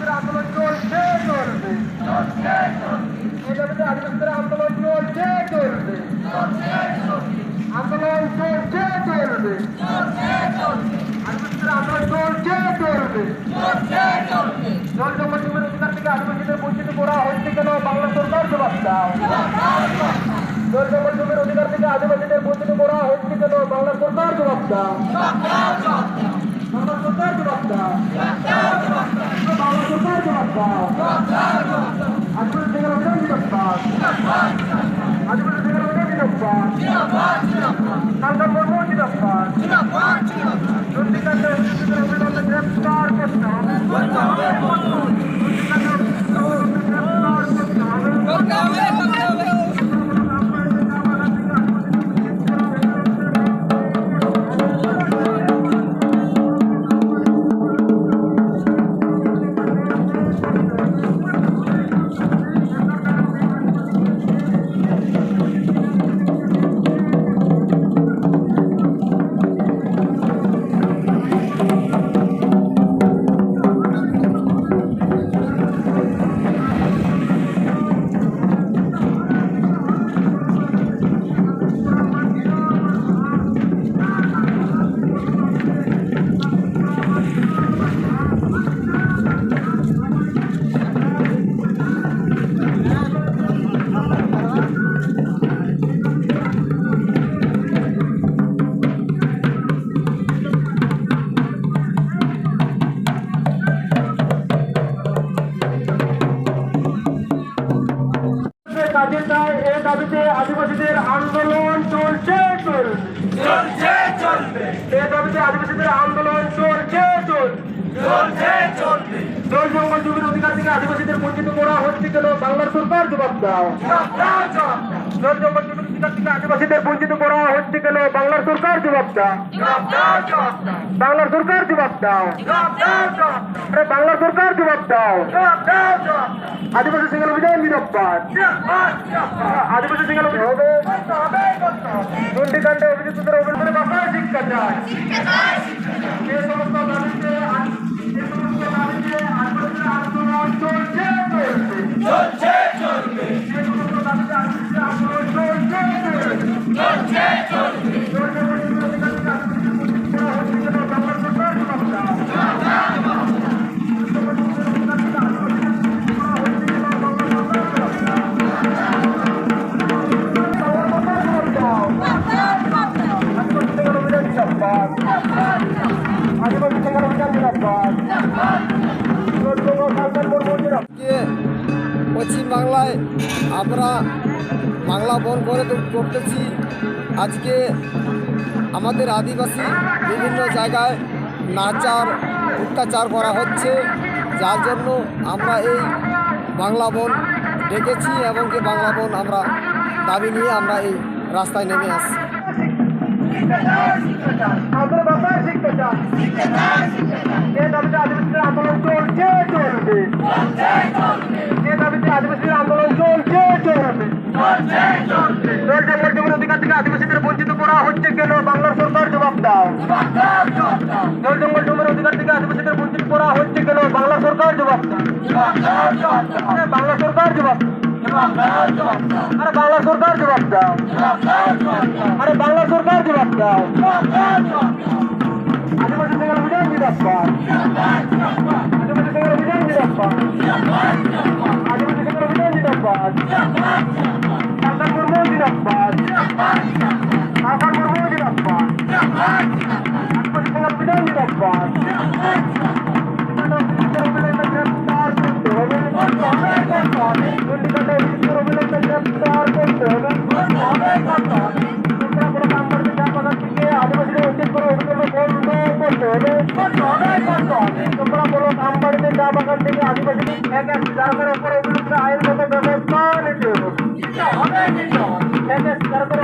আন্দোলন চলছে চলবে, আন্দোলন চলছে চলবে, আন্দোলন চলছে চলবে, আন্দোলন চলছে চলবে। জল জঙ্গলের অধিকার থেকে আদিবাসীদের বঞ্চিত করা হচ্ছে কেন? বাংলা সরকার জবাব দাও। জল জঙ্গলের অধিকার থেকে আদিবাসীদের বঞ্চিত করা হচ্ছে কেন? বাংলা সরকার জবাব দাও। বাংলা সরকার জবাব দাও। বাংলা সরকার জবাব দাও। আদিবাসী থেকে অভিযান জিন্দাবাদ, আদিবাসী থেকে অভিযান জিন্দাবাদ, কালকা মর্মু জিন্দাবাদ। নন্দীকান্তের অভিযানকে গ্রেফতার করতে হবে, এই দাবিতে আদিবাসীদের আন্দোলন চলছে চলবে, এই দাবিতে আদিবাসীদের আন্দোলন চলছে চলবে। জল জঙ্গল জমির অধিকার থেকে আদিবাসীদের বঞ্চিত করা হচ্ছে কেন? বাংলার সরকার জবাব দাও। জল জঙ্গল জমির অধিকার থেকে আদিবাসীদের বঞ্চিত করা হচ্ছে কেন? বাংলার সরকার জবাব দাও। বাংলার সরকার জবাব দাও। বাংলার সরকার জবাব দাও। আদিবাসী সিঙ্গেল অভিযান জিন্দাবাদ, আদিবাসী সিঙ্গেল হবে। নন্দীকান্ডে অভিযুক্তদের অভিযোগের বাসায় শিক্ষা চায়। যে সমস্ত দাবিতে আন্দোলন চলছে চলবে, যে সমস্ত দাবিতে আন্দোলন চলছে চলবে। পশ্চিম বাংলায় আমরা বাংলা বন করে করতেছি। আজকে আমাদের আদিবাসী বিভিন্ন জায়গায় নাচার অত্যাচার করা হচ্ছে, যার জন্য আমরা এই বাংলা বন ডেকেছি এবং কি বাংলা বন আমরা দাবি নিয়ে আমরা এই রাস্তায় নেমে আসছি। আন্দোলন চলছে চলবে, আন্দোলন চলছে চলবে। জল জঙ্গল জমির অধিকার থেকে আদিবাসীদের বঞ্চিত করা হচ্ছে কেন? বাংলার সরকার জবাব দাও। জল জঙ্গল জমির অধিকার থেকে আদিবাসীদের বঞ্চিত করা হচ্ছে কেন? বাংলা সরকার জবাব দাও। বাংলা সরকার জবাব, আরে বাংলা সরকার জবাব দাও। আরে বাংলা সরকার জবাব দাও। আদিবাসী থেকে অভিযান জিন্দাবাদ, আদিবাসী থেকে অভিযান জিন্দাবাদ, আদিবাসী থেকে অভিযান জিন্দাবাদ, কালকা মর্মু জিন্দাবাদ, কালকা মর্মু জিন্দাবাদ, আদিবাসী থেকে অভিযান জিন্দাবাদ। গ্রেফতার করতে হবে, নন্দীকান্ডে অভিযুক্তের অভিযানকে গ্রেফতার করতে হবে। আদিবাসীদের উচিত করে অভিযোগ বন্ধ করতে হবে। তোমরা বলো আমবাড়িতে চা বাগান থেকে আদিবাসীদের যারা উপরে অভিযুক্ত আইনগত ব্যবস্থা নিতে হবে। যারা উপরে